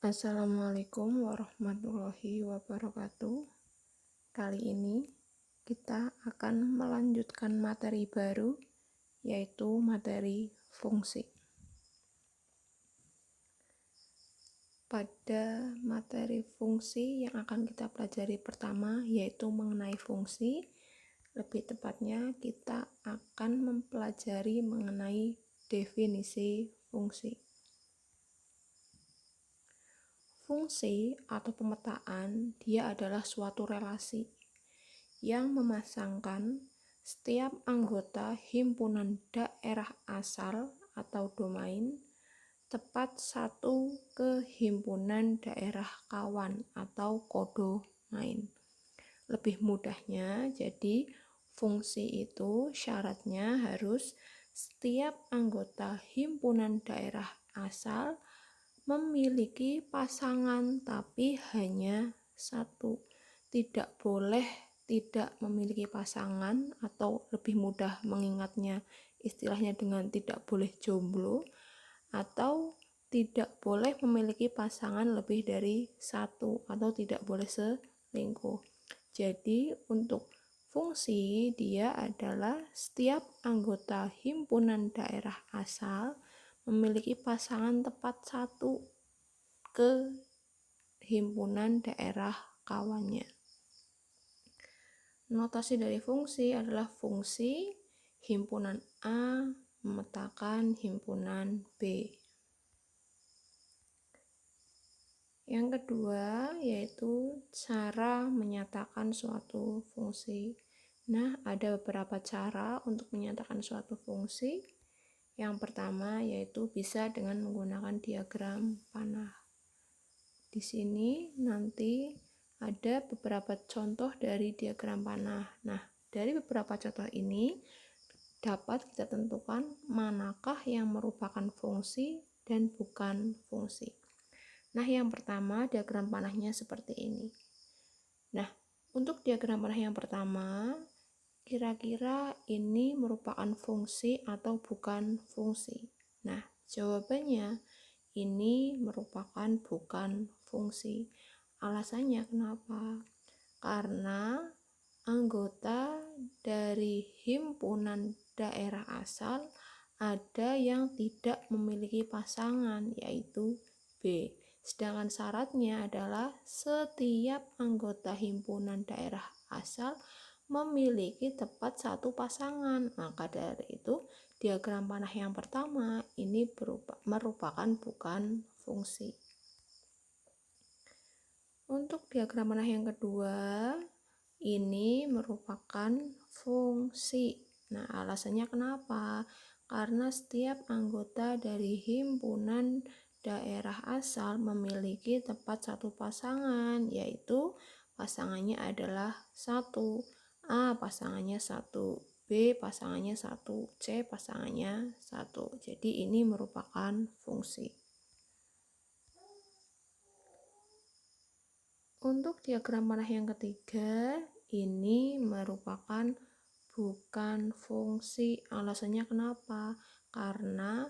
Assalamualaikum warahmatullahi wabarakatuh. Kali ini kita akan melanjutkan materi baru, yaitu materi fungsi. Pada materi fungsi yang akan kita pelajari pertama yaitu mengenai fungsi. Lebih tepatnya kita akan mempelajari mengenai definisi fungsi. Fungsi atau pemetaan dia adalah suatu relasi yang memasangkan setiap anggota himpunan daerah asal atau domain tepat satu ke himpunan daerah kawan atau kodomain. Lebih mudahnya, jadi fungsi itu syaratnya harus setiap anggota himpunan daerah asal memiliki pasangan tapi hanya satu. Tidak boleh tidak memiliki pasangan, atau lebih mudah mengingatnya istilahnya dengan tidak boleh jomblo, atau tidak boleh memiliki pasangan lebih dari satu, atau tidak boleh selingkuh. Jadi untuk fungsi dia adalah setiap anggota himpunan daerah asal memiliki pasangan tepat satu ke himpunan daerah kawannya. Notasi dari fungsi adalah fungsi himpunan A memetakan himpunan B. Yang kedua yaitu cara menyatakan suatu fungsi. Nah, ada beberapa cara untuk menyatakan suatu fungsi. Yang pertama yaitu bisa dengan menggunakan diagram panah. Di sini nanti ada beberapa contoh dari diagram panah. Nah, dari beberapa contoh ini dapat kita tentukan manakah yang merupakan fungsi dan bukan fungsi. Nah, yang pertama diagram panahnya seperti ini. Nah, untuk diagram panah yang pertama, kira-kira ini merupakan fungsi atau bukan fungsi? Nah, jawabannya ini merupakan bukan fungsi. Alasannya kenapa? Karena anggota dari himpunan daerah asal ada yang tidak memiliki pasangan, yaitu B. Sedangkan syaratnya adalah setiap anggota himpunan daerah asal memiliki tepat satu pasangan. Maka dari itu diagram panah yang pertama ini merupakan bukan fungsi. Untuk diagram panah yang kedua ini merupakan fungsi. Nah, alasannya kenapa? Karena setiap anggota dari himpunan daerah asal memiliki tepat satu pasangan, yaitu pasangannya adalah 1. A pasangannya 1, B pasangannya 1, C pasangannya 1. Jadi ini merupakan fungsi. Untuk diagram panah yang ketiga ini merupakan bukan fungsi. Alasannya kenapa? Karena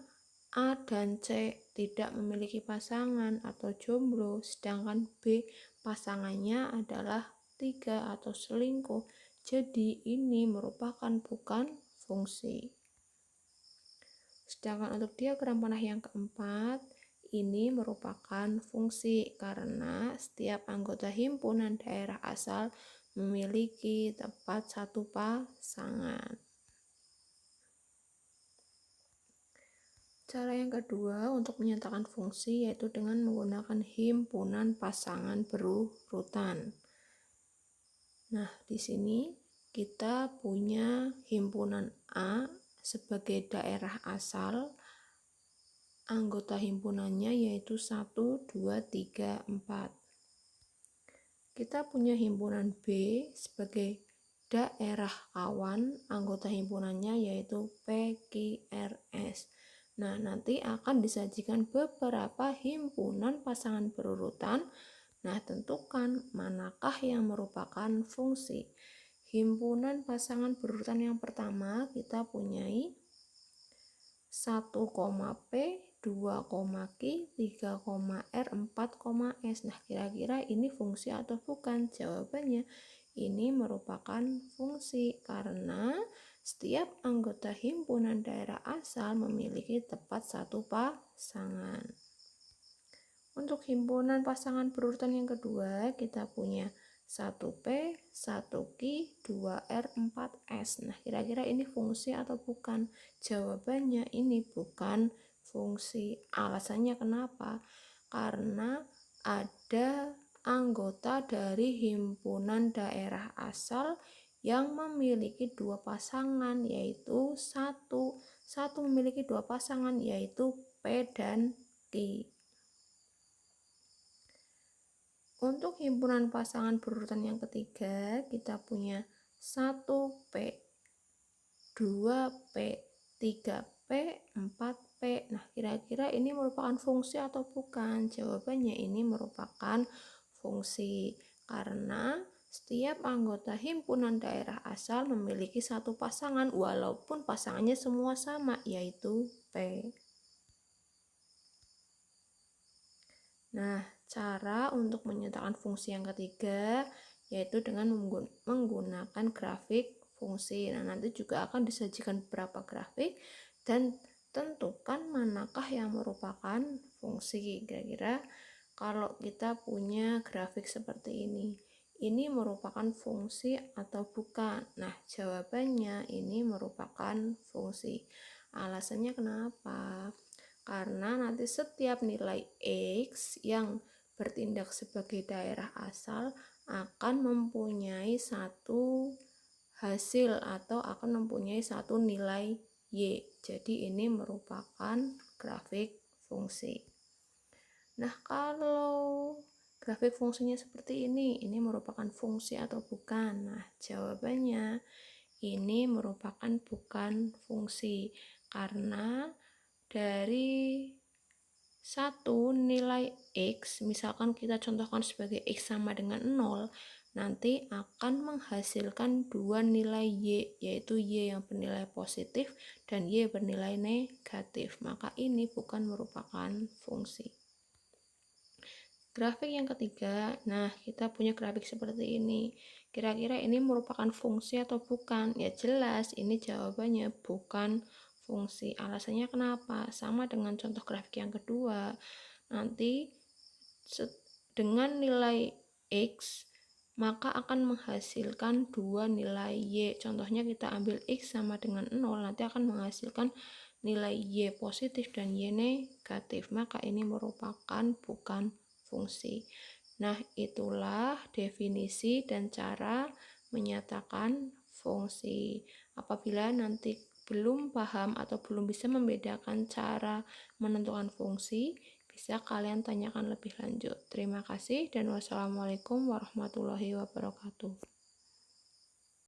A dan C tidak memiliki pasangan atau jomblo, sedangkan B pasangannya adalah 3 atau selingkuh. Jadi ini merupakan bukan fungsi. Sedangkan untuk diagram panah yang keempat ini merupakan fungsi karena setiap anggota himpunan daerah asal memiliki tepat satu pasangan. Cara yang kedua untuk menyatakan fungsi yaitu dengan menggunakan himpunan pasangan berurutan. Nah, di sini kita punya himpunan A sebagai daerah asal. Anggota himpunannya yaitu 1, 2, 3, 4. Kita punya himpunan B sebagai daerah kawan. Anggota himpunannya yaitu PQRS. Nah, nanti akan disajikan beberapa himpunan pasangan berurutan. Nah, tentukan manakah yang merupakan fungsi. Himpunan pasangan berurutan yang pertama kita punyai 1, P 2, Q, 3, R, 4, S. Nah, kira-kira ini fungsi atau bukan? Jawabannya, ini merupakan fungsi karena setiap anggota himpunan daerah asal memiliki tepat satu pasangan. Untuk himpunan pasangan berurutan yang kedua, kita punya 1P, 1Q, 2R, 4S. Nah, kira-kira ini fungsi atau bukan? Jawabannya ini bukan fungsi. Alasannya kenapa? Karena ada anggota dari himpunan daerah asal yang memiliki dua pasangan, yaitu satu memiliki dua pasangan, yaitu P dan Q. Untuk himpunan pasangan berurutan yang ketiga, kita punya 1P, 2P, 3P, 4P. Nah, kira-kira ini merupakan fungsi atau bukan? Jawabannya ini merupakan fungsi karena setiap anggota himpunan daerah asal memiliki satu pasangan walaupun pasangannya semua sama, yaitu P. Nah, cara untuk menyatakan fungsi yang ketiga yaitu dengan menggunakan grafik fungsi. Nah, nanti juga akan disajikan beberapa grafik dan tentukan manakah yang merupakan fungsi. Kira-kira kalau kita punya grafik seperti ini merupakan fungsi atau bukan? Nah, jawabannya ini merupakan fungsi. Alasannya kenapa? Karena nanti setiap nilai X yang bertindak sebagai daerah asal akan mempunyai satu hasil atau akan mempunyai satu nilai Y. Jadi ini merupakan grafik fungsi. Nah, kalau grafik fungsinya seperti ini merupakan fungsi atau bukan? Nah, jawabannya ini merupakan bukan fungsi karena dari satu nilai X, misalkan kita contohkan sebagai X sama dengan 0, nanti akan menghasilkan dua nilai Y, yaitu Y yang bernilai positif dan Y bernilai negatif. Maka ini bukan merupakan fungsi. Grafik yang ketiga, nah kita punya grafik seperti ini. Kira-kira ini merupakan fungsi atau bukan? Ya jelas, ini jawabannya bukan fungsi. Alasannya kenapa? Sama dengan contoh grafik yang kedua. Nanti dengan nilai X maka akan menghasilkan dua nilai Y. Contohnya kita ambil X sama dengan 0, nanti akan menghasilkan nilai Y positif dan Y negatif. Maka ini merupakan bukan fungsi. Nah, itulah definisi dan cara menyatakan fungsi. Apabila nanti belum paham atau belum bisa membedakan cara menentukan fungsi, bisa kalian tanyakan lebih lanjut. Terima kasih dan wassalamualaikum warahmatullahi wabarakatuh.